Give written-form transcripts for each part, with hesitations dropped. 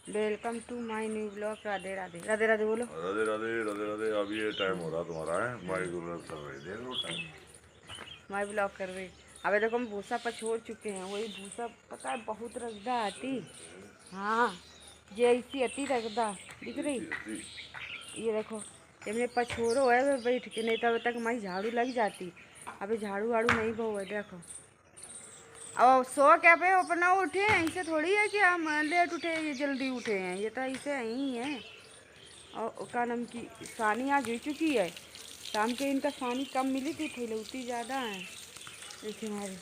Welcome to my new blog. Radhe Radhe Radhe Radhe बोलो। राधे राधे राधे राधे। अब ये टाइम हो रहा तुम्हारा है माई गुलर कर रही देख लो टाइम। माय ब्लॉग कर रहे। अबे देखो हम भूसा पछोड़ चुके हैं। वही भूसा पता है बहुत रगदा आती। हाँ जैसी आती रगदा दिख रही। ये देखो ये मैंने पछोड़ो है वे बैठ के, नहीं तो अभी तक हमारी झाड़ू लग जाती। अभी झाड़ू वाड़ू नहीं बहु है देखो। अब सो क्या पे अपना उठे हैं, ऐसे थोड़ी है कि हम लेट उठे ये जल्दी उठे हैं, ये तो ऐसे ही है। और का नाम की सानी आज हो चुकी है। शाम के इनका सानी कम मिली थी, फैलौती ज़्यादा है। देखिए हमारे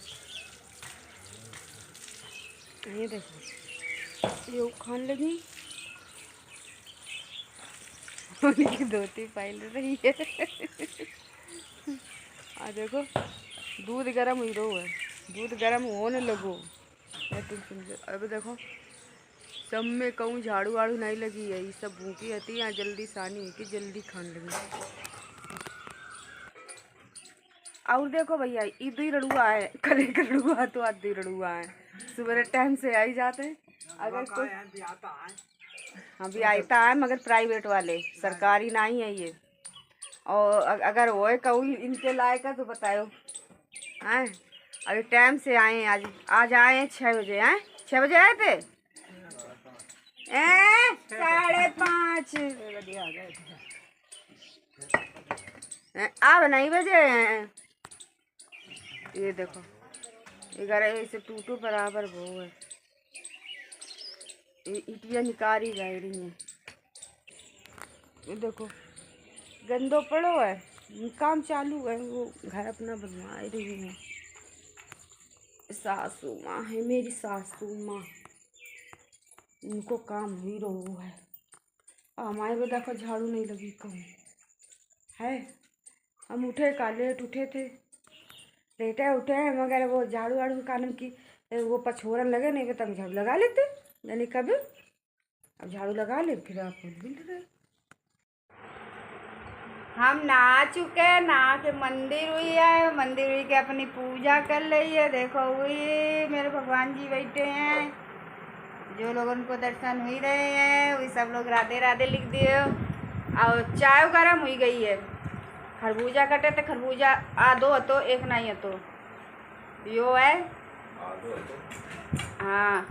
ये देखो ये खान लगी उनकी धोती फैल रही है। आ देखो दूध गर्म हुई रो है, दूध गर्म होने लगो। अब देखो सब में कहूँ झाड़ू वाड़ू नहीं लगी है, ये सब भूखी रहती है। जल्दी सानी है कि जल्दी खान लगी। और देखो भैया इधर ही रड़ुआ है, कल एक रड़ुआ तो आधी रड़ुआ है। सुबह टाइम से आ ही जाते हैं। अगर कोई हाँ भी आता है मगर प्राइवेट वाले, सरकारी नहीं है ये। और अगर वो कहूँ इनके लायक है तो बताओ। हैं अभी टाइम से आए हैं, आज आए हैं 6 बजे। हैं 6 बजे आए थे। 5:30 अब नहीं बजे हैं। ये देखो 11 से टूटो बराबर वो है। इटिया निकारी जा रही है। ये देखो गंदो पड़ो है, काम चालू है। वो घर अपना बनवा रही है। सासू माँ है मेरी सासू माँ, उनको काम ही रहो है। हमारे को देखो झाड़ू नहीं लगी कहूँ है। हम उठे का लेट उठे थे, लेटे उठे हैं मगर वो झाड़ू वाड़ू के कारण की वो पछोरन लगे, नहीं तो हम झाड़ू लगा लेते यानी कभी। अब झाड़ू लगा ले फिर आप मिल रहे। हम नहा चुके हैं, नहा के मंदिर हुई है, मंदिर हुई के अपनी पूजा कर रही है। देखो हुई मेरे भगवान जी बैठे हैं, जो लोग उनको दर्शन हुई रहे हैं वही सब लोग राधे राधे लिख दिए। और चाय गर्म हुई गई है। खरबूजा कटे थे, खरबूजा आधो हतो एक नहीं हतो यो है। हाँ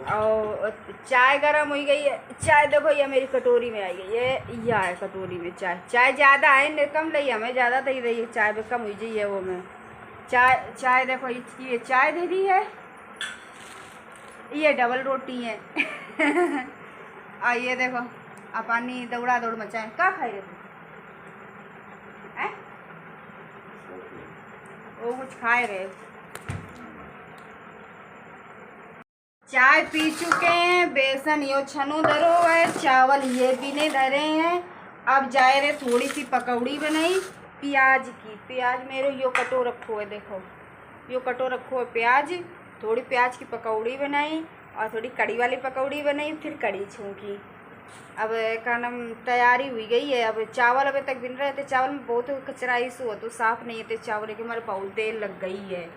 और चाय गर्म हुई गई है। चाय देखो ये मेरी कटोरी में आई गई है, यह है कटोरी में चाय। चाय ज़्यादा है कम लई, हमें ज़्यादा दे रही है चाय भी कम हुई जी है वो में। चाय देखो इसकी ये चाय दे दी है, ये डबल रोटी है। और ये देखो अपनी दौड़ा दौड़ मचाए क्या खाई रहे थे। वो कुछ खाए रहे। चाय पी चुके हैं, बेसन यो छनु धरो है, चावल ये भी नहीं धरे हैं। अब जाए रहे थोड़ी सी पकौड़ी बनाई प्याज की। प्याज मेरे यो कटो रखो है, देखो यो कटो रखो है प्याज। थोड़ी प्याज की पकौड़ी बनाई और थोड़ी कड़ी वाली पकौड़ी बनाई, फिर कड़ी छूकी। अब का नाम तैयारी हुई गई है। अब चावल अभी तक बिन रहे थे, चावल में बहुत कचरा इशू हो तो साफ़ नहीं थे चावल के, हमारे बहुत देर लग गई है।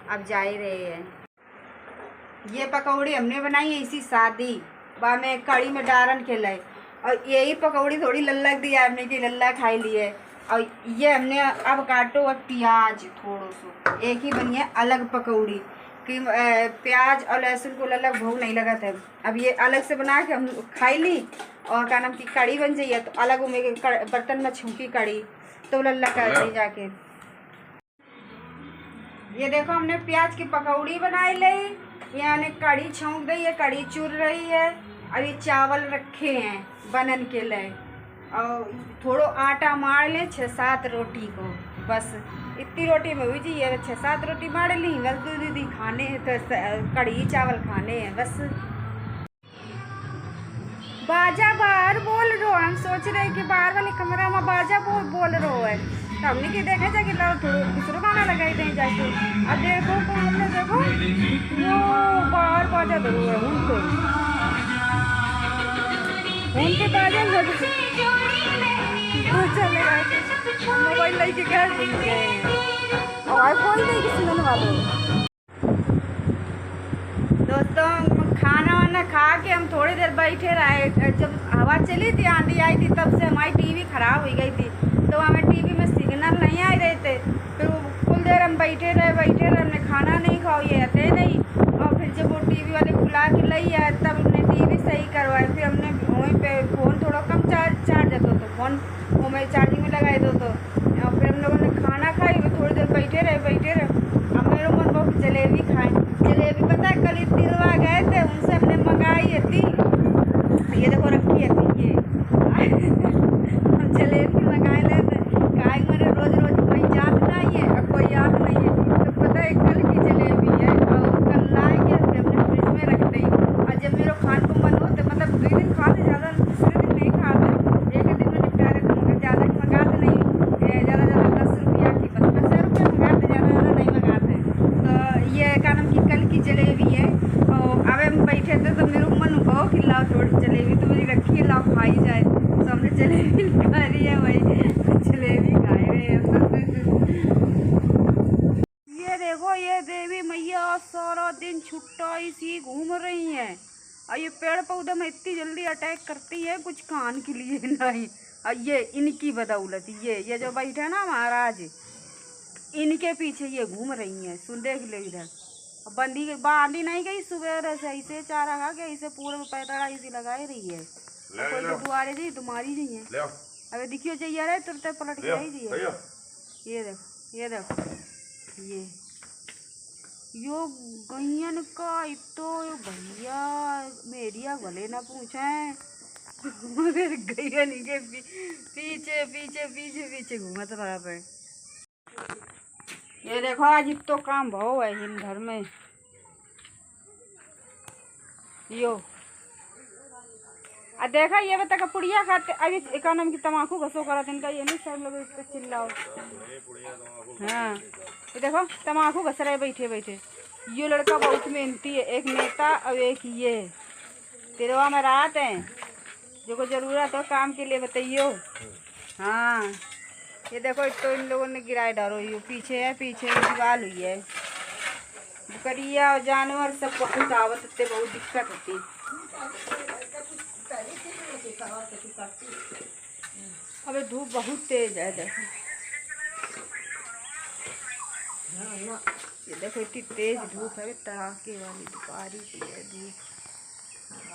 अब जा ही रहे हैं। ये पकौड़ी हमने बनाई है इसी शादी बा में कड़ी में डारन के लाए, और यही पकौड़ी थोड़ी लल्ला दिया हमने कि लल्ला खाई लिए। और ये हमने अब काटो और प्याज थोड़ो सो एक ही बनी है अलग पकौड़ी कि प्याज और लहसुन को अलग भोग नहीं लगा था। अब ये अलग से बना के हम खाई ली। और क्या नाम की कड़ी बन जाइए तो अलग में बर्तन में छूकी कड़ी तो लल्ला कर दी जाके। ये देखो हमने प्याज की पकौड़ी बनाई ली, यानी कड़ी छौंक दी है, कड़ी चुर रही है। अभी चावल रखे हैं बनन के लिए, और थोड़ो आटा मार ले 6-7 रोटी को, बस इतनी रोटी में हुई जी। ये 6-7 रोटी मार ली बस। दीदी खाने हैं तो कड़ी चावल खाने हैं बस। बाजा बाहर बोल रहे हो, हम सोच रहे हैं कि बाहर वाले कमरा में बाजा बोल रहे हो है तो हमने कि देखा जाके लो थोड़ा दूसरा गाना लगाई दें जाके। अब देखो तो हमने देखो वो बाहर बाजा धरो है उनको बाजा मोबाइल लेके घर और कोई नहीं कि सुनने वाले। दोस्तों खाना वाना खा के हम थोड़ी देर बैठे रहे। जब हवा चली थी, आंधी आई थी, तब से हमारी टीवी खराब हो गई थी, तो हमें टीवी में सिग्नल नहीं आ रहे थे। फिर कुछ देर हम बैठे रहे, हमने खाना नहीं खाओ, ये आते नहीं। और फिर जब वो टीवी वाले खुला के लाई आए, तब हमने टीवी सही करवाई। फिर हमने वहीं पे फ़ोन थोड़ा कम चार्ज होता तो फ़ोन वो मैं चार्जिंग में लगाए दो। तो और फिर हम लोगों ने खाना खाई, फिर थोड़ी देर बैठे रहे। अब मेरे मन बहुत जलेबी खाएं। जलेबी पता है कल तिलवा गए थे, उनसे हमने मंगाई थी, ये देखो रखी है थी ये हम जलेबी मंगाए लेते खाए। मेरे रोज कोई याद नहीं है और कोई याद नहीं है, तो पता है कल की जलेबी है और कल लाएंगे फिर अपने फ्रिज में रख दें। और जब मेरे खाने को मन होता मतलब 2 दिन खाते, ज़्यादा दूसरे दिन नहीं खाते, एक दिन में निपटा रहे। ज़्यादा मंगाते नहीं, ज़्यादा 10 रुपया की 15 रुपये मंगाते, ज़्यादा नहीं मंगाते। तो ये कारण की कल की जलेबी है। और अब हम बैठे थे तो मेरे मन हो कि लाओ थोड़ी जलेबी तो मेरी रखी है, लाओ खाई जाए। तो हमने जलेबी खा रही है भाई, जलेबी खाए रहे हैं। ये देखो ये देवी मैया सारा दिन छुट्टा इसी घूम रही हैं। और ये पेड़ पौधे में इतनी जल्दी अटैक करती है, कुछ खान के लिए नहीं। और ये इनकी बदौलत ये जो बैठे हैं ना महाराज, इनके पीछे ये घूम रही हैं। सुन देख ले इधर, बांधी नहीं गई सुबह से, ऐसे चारा खा के ऐसे पूरे पैतरा ऐसी लगाई रही है। कोई तो दुआरे जी तुम्हारी नहीं है। अबे दिखियो चाहिए रहे तुरते पलट के आई जी। ये देखो ये यो गैयन का तो भैया मेरिया भले ना पूछे, मगर गैयन के पीछे घूमत रहा पे। ये देखो आज तो काम भाव है इन घर में। यो देखा ये बता पुड़िया खाते अभी इकोनॉमी की तमाकू घसो करा इनका, ये नहीं सब लोग इस पर चिल्लाओ। हाँ ये देखो तमाकू घस रहे बैठे। ये लड़का बहुत मेहनती है, एक नेता और एक ये तिरवा में रात है, जो को जरूरत हो काम के लिए बताइयो। हाँ ये देखो तो इन लोगों ने गिराए डालो। ये पीछे दीवार हुई है, बकरिया और जानवर सब बहुत आवत होते, बहुत दिक्कत होती। अबे धूप बहुत तेज है, देखो ये देखो इतनी तेज धूप है, तड़ाके वाली बारिश है,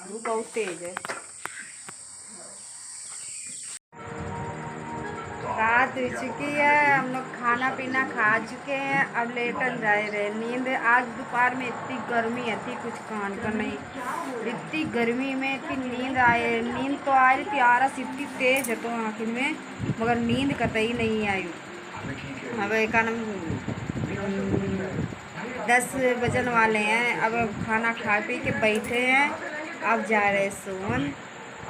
धूप बहुत तेज है। रात हो चुकी है, हम लोग खाना पीना खा चुके हैं, अब लेटल जाए रहे। नींद आज दोपहर में इतनी गर्मी थी कुछ खान का नहीं, इतनी गर्मी में इतनी नींद तो आ रही थी, आरस इतनी तेज है तो आखिर में, मगर नींद कतई नहीं आई। अब एक 10 बजन वाले हैं, अब खाना खा पी के बैठे हैं, अब जा रहे सोन।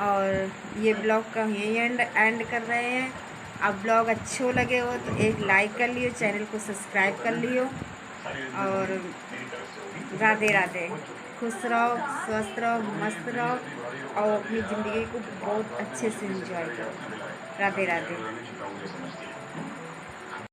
और ये ब्लॉग का यही एंड कर रहे हैं। अब ब्लॉग अच्छो लगे हो तो एक लाइक कर लियो, चैनल को सब्सक्राइब कर लियो, और राधे राधे। खुश रहो, स्वस्थ रहो, मस्त रहो, और अपनी ज़िंदगी को बहुत अच्छे से एंजॉय करो। राधे राधे।